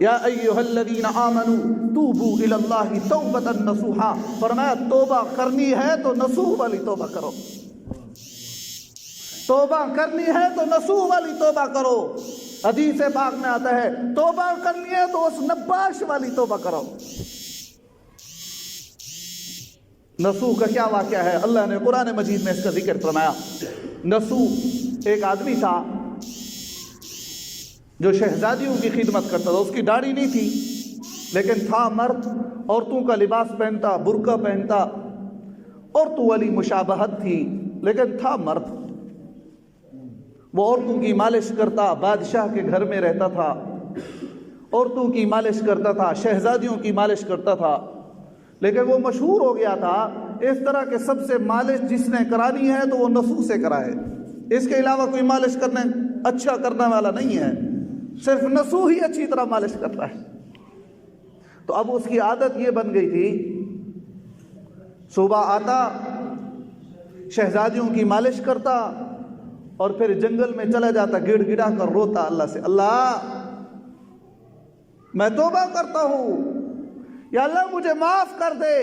یا ایھا الذین آمنوا توبوا الی اللہ توبۃ نصوحا، فرمایا توبہ کرنی ہے تو نصوح والی توبہ کرو، توبہ کرنی ہے تو نصوح والی توبہ کرو۔ حدیث پاک میں آتا ہے توبہ کرنی ہے تو اس نباش والی توبہ کرو۔ نصوح کا کیا واقعہ ہے؟ اللہ نے قرآن مجید میں اس کا ذکر فرمایا۔ نصوح ایک آدمی تھا جو شہزادیوں کی خدمت کرتا تھا، اس کی داڑھی نہیں تھی لیکن تھا مرد، عورتوں کا لباس پہنتا، برقع پہنتا، عورتوں والی مشابہت تھی لیکن تھا مرد۔ وہ عورتوں کی مالش کرتا، بادشاہ کے گھر میں رہتا تھا، عورتوں کی مالش کرتا تھا، شہزادیوں کی مالش کرتا تھا، لیکن وہ مشہور ہو گیا تھا اس طرح کہ سب سے مالش جس نے کرانی ہے تو وہ نصوح سے کرائے، اس کے علاوہ کوئی مالش اچھا کرنے والا نہیں ہے، صرف نصوح ہی اچھی طرح مالش کرتا ہے۔ تو اب اس کی عادت یہ بن گئی تھی، صبح آتا، شہزادیوں کی مالش کرتا اور پھر جنگل میں چلا جاتا، گڑ گڑا کر روتا اللہ سے، اللہ میں توبہ کرتا ہوں، یا اللہ مجھے معاف کر دے،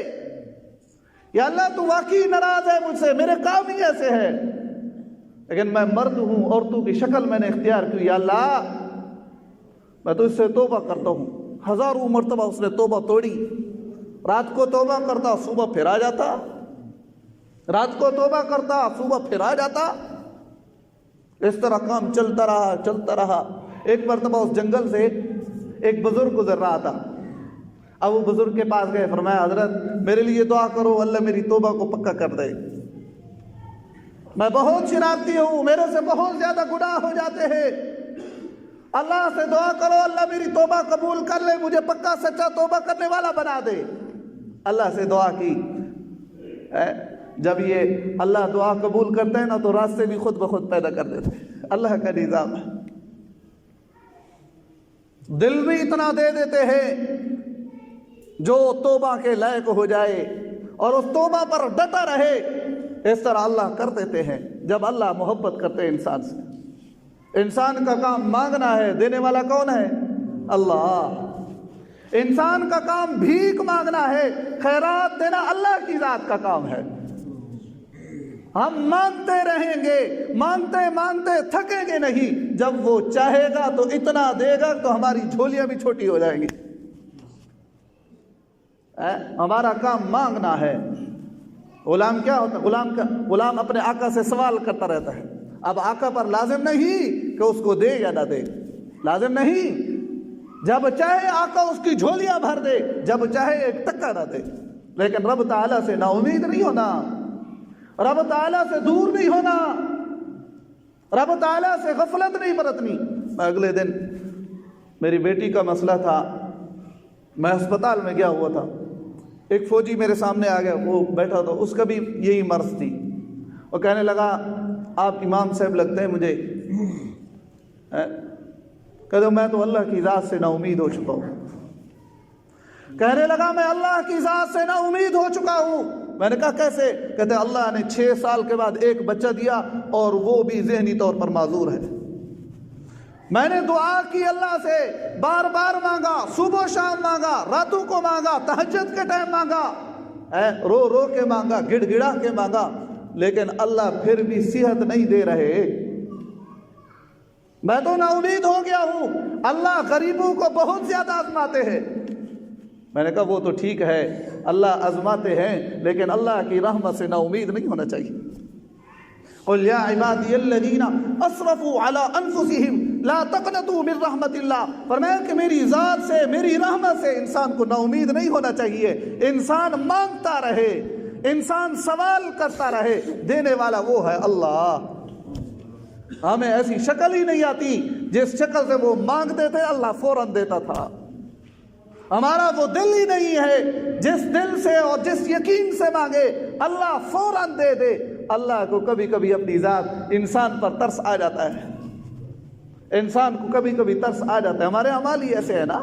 یا اللہ تو واقعی ناراض ہے مجھ سے، میرے کام ہی ایسے ہے، لیکن میں مرد ہوں، عورتوں کی شکل میں نے اختیار کی، یا اللہ میں تو اس سے توبہ کرتا ہوں۔ ہزاروں مرتبہ اس نے توبہ توڑی، رات کو توبہ کرتا، صبح پھر آ جاتا، رات کو توبہ کرتا، صبح پھر آ جاتا، اس طرح کام چلتا رہا چلتا رہا۔ ایک مرتبہ اس جنگل سے ایک بزرگ گزر رہا تھا، اب وہ بزرگ کے پاس گئے، فرمایا حضرت میرے لیے دعا کرو، اللہ میری توبہ کو پکا کر دے، میں بہت شرارتی ہوں، میرے سے بہت زیادہ گناہ ہو جاتے ہیں، اللہ سے دعا کرو اللہ میری توبہ قبول کر لے، مجھے پکا سچا توبہ کرنے والا بنا دے۔ اللہ سے دعا کی، جب یہ اللہ دعا قبول کرتے ہیں نا تو راستے بھی خود بخود پیدا کر دیتے ہیں، اللہ کا نظام ہے۔ دل بھی اتنا دے دیتے ہیں جو توبہ کے لائق ہو جائے اور اس توبہ پر ڈٹا رہے، اس طرح اللہ کر دیتے ہیں۔ جب اللہ محبت کرتے ہیں انسان سے، انسان کا کام مانگنا ہے، دینے والا کون ہے؟ اللہ۔ انسان کا کام بھیک مانگنا ہے، خیرات دینا اللہ کی ذات کا کام ہے۔ ہم مانگتے رہیں گے، مانگتے مانگتے تھکیں گے نہیں، جب وہ چاہے گا تو اتنا دے گا تو ہماری جھولیاں بھی چھوٹی ہو جائیں گی۔ ہمارا کام مانگنا ہے۔ غلام کیا ہوتا ہے؟ غلام اپنے آقا سے سوال کرتا رہتا ہے، اب آقا پر لازم نہیں کہ اس کو دے یا نہ دے، لازم نہیں، جب چاہے آقا اس کی جھولیاں بھر دے، جب چاہے ایک ٹکا نہ دے، لیکن رب تعالیٰ سے نا امید نہیں ہونا، رب تعالیٰ سے دور نہیں ہونا، رب تعالیٰ سے غفلت نہیں برتنی۔ میں اگلے دن میری بیٹی کا مسئلہ تھا، میں ہسپتال میں گیا ہوا تھا، ایک فوجی میرے سامنے آ گیا، وہ بیٹھا تھا، اس کا بھی یہی مرض تھی، وہ کہنے لگا آپ امام صاحب لگتے ہیں مجھے، کہتے میں تو اللہ کی ذات سے نا امید ہو چکا ہوں، کہنے لگا میں اللہ کی ذات سے نا امید ہو چکا ہوں۔ میں نے کہا کیسے؟ کہتے اللہ نے 6 سال کے بعد ایک بچہ دیا اور وہ بھی ذہنی طور پر معذور ہے، میں نے دعا کی اللہ سے، بار بار مانگا، صبح و شام مانگا، راتوں کو مانگا، تہجد کے ٹائم مانگا، رو رو کے مانگا، گڑ گڑا کے مانگا، لیکن اللہ پھر بھی صحت نہیں دے رہے، میں تو نا امید ہو گیا ہوں۔ اللہ غریبوں کو بہت زیادہ آزماتے ہیں۔ میں نے کہا وہ تو ٹھیک ہے، اللہ آزماتے ہیں، لیکن اللہ کی رحمت سے نا امید نہیں ہونا چاہیے۔ قل یا عبادی الذین اسرفوا علی انفسہم لا تقنطوا من رحمت اللہ، فرمایا کہ میری ذات سے، میری رحمت سے انسان کو نا امید نہیں ہونا چاہیے، انسان مانگتا رہے، انسان سوال کرتا رہے، دینے والا وہ ہے اللہ۔ ہمیں ایسی شکل ہی نہیں آتی جس شکل سے وہ مانگتے تھے اللہ فوراً دیتا تھا، ہمارا وہ دل ہی نہیں ہے جس دل سے اور جس یقین سے مانگے اللہ فوراً دے دے۔ اللہ کو کبھی کبھی اپنی ذات انسان پر ترس آ جاتا ہے، انسان کو کبھی کبھی ترس آ جاتا ہے، ہمارے اعمال ہی ایسے ہیں نا،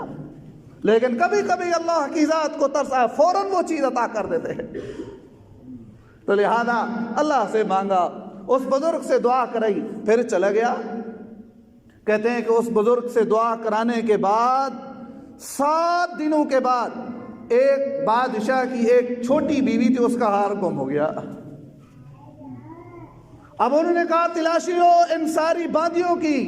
لیکن کبھی کبھی اللہ کی ذات کو ترس آئے فوراً وہ چیز عطا کر دیتے ہیں۔ تو لہذا اللہ سے مانگا، اس بزرگ سے دعا کرائی، پھر چلا گیا۔ کہتے ہیں کہ اس بزرگ سے دعا کرانے کے بعد 7 دنوں کے بعد ایک بادشاہ کی ایک چھوٹی بیوی تھی، اس کا ہار گم ہو گیا۔ اب انہوں نے کہا تلاشی لو ان ساری باندیوں کی،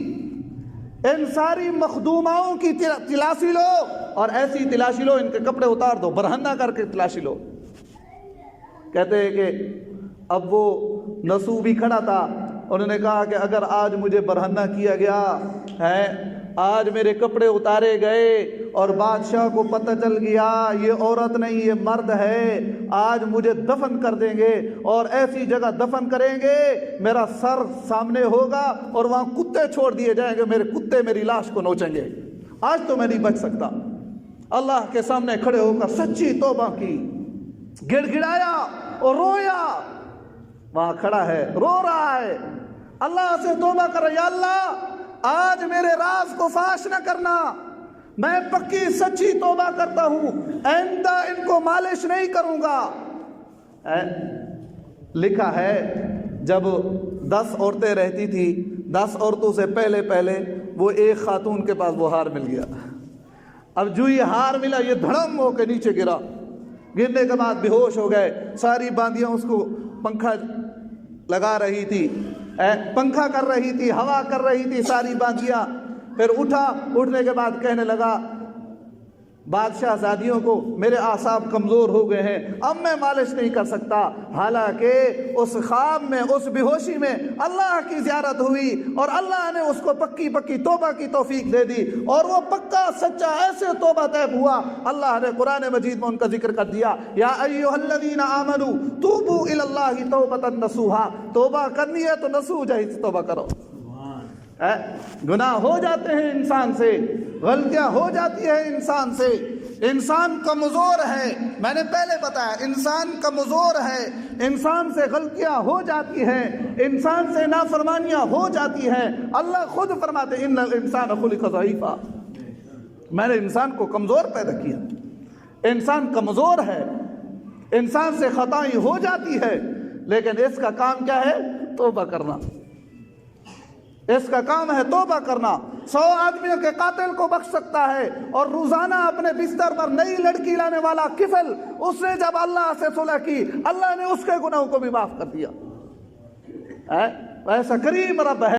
ان ساری مخدوماؤں کی تلاشی لو، اور ایسی تلاشی لو ان کے کپڑے اتار دو، برہنہ کر کے تلاشی لو۔ کہتے ہیں کہ اب وہ نسو بھی کھڑا تھا، انہوں نے کہا کہ اگر آج مجھے برہنہ کیا گیا ہے، آج میرے کپڑے اتارے گئے اور بادشاہ کو پتہ چل گیا یہ عورت نہیں یہ مرد ہے، آج مجھے دفن کر دیں گے اور ایسی جگہ دفن کریں گے میرا سر سامنے ہوگا اور وہاں کتے چھوڑ دیے جائیں گے، میرے کتے میری لاش کو نوچیں گے، آج تو میں نہیں بچ سکتا۔ اللہ کے سامنے کھڑے ہو کر سچی توبہ کی، گڑ گڑایا اور رویا، وہاں کھڑا ہے رو رہا ہے، اللہ سے توبہ کر رہا ہے، یا اللہ آج میرے راز کو فاش نہ کرنا، میں پکی سچی توبہ کرتا ہوں، آئندہ ان کو مالش نہیں کروں گا۔ لکھا ہے جب 10 عورتیں رہتی تھی، 10 عورتوں سے پہلے وہ ایک خاتون کے پاس وہ ہار مل گیا۔ اب جو یہ ہار ملا یہ دھڑم ہو کے نیچے گرا، گرنے کے بعد بے ہوش ہو گئے، ساری باندیاں اس کو پنکھا لگا رہی تھی، پنکھا کر رہی تھی، ہوا کر رہی تھی ساری باندیاں۔ پھر اٹھنے کے بعد کہنے لگا بادشاہ زادیوں کو میرے اعصاب کمزور ہو گئے ہیں، اب میں مالش نہیں کر سکتا، حالانکہ اس خواب میں اس بے ہوشی میں اللہ کی زیارت ہوئی اور اللہ نے اس کو پکی توبہ کی توفیق دے دی اور وہ پکا سچا ایسے توبہ طیب ہوا۔ اللہ نے قرآن مجید میں ان کا ذکر کر دیا، یا ایھا الذین آمنوا توبوا الی اللہ توبۃ نصوحا، توبہ کرنی ہے تو نصوح جہی سے توبہ کرو۔ گناہ ہو جاتے ہیں انسان سے، غلطیاں ہو جاتی ہے انسان سے، انسان کمزور ہے، میں نے پہلے بتایا انسان کمزور ہے، انسان سے غلطیاں ہو جاتی ہیں، انسان سے نافرمانیاں ہو جاتی ہیں۔ اللہ خود فرماتے ان الانسان خلق ضعیفا، میں نے انسان کو کمزور پیدا کیا، انسان کمزور ہے، انسان سے خطائیں ہو جاتی ہے، لیکن اس کا کام کیا ہے؟ توبہ کرنا، اس کا کام ہے توبہ کرنا۔ 100 آدمیوں کے قاتل کو بخش سکتا ہے، اور روزانہ اپنے بستر پر نئی لڑکی لانے والا کفل، اس نے جب اللہ سے صلح کی اللہ نے اس کے گناہوں کو بھی معاف کر دیا۔ ایسا کریم رب ہے۔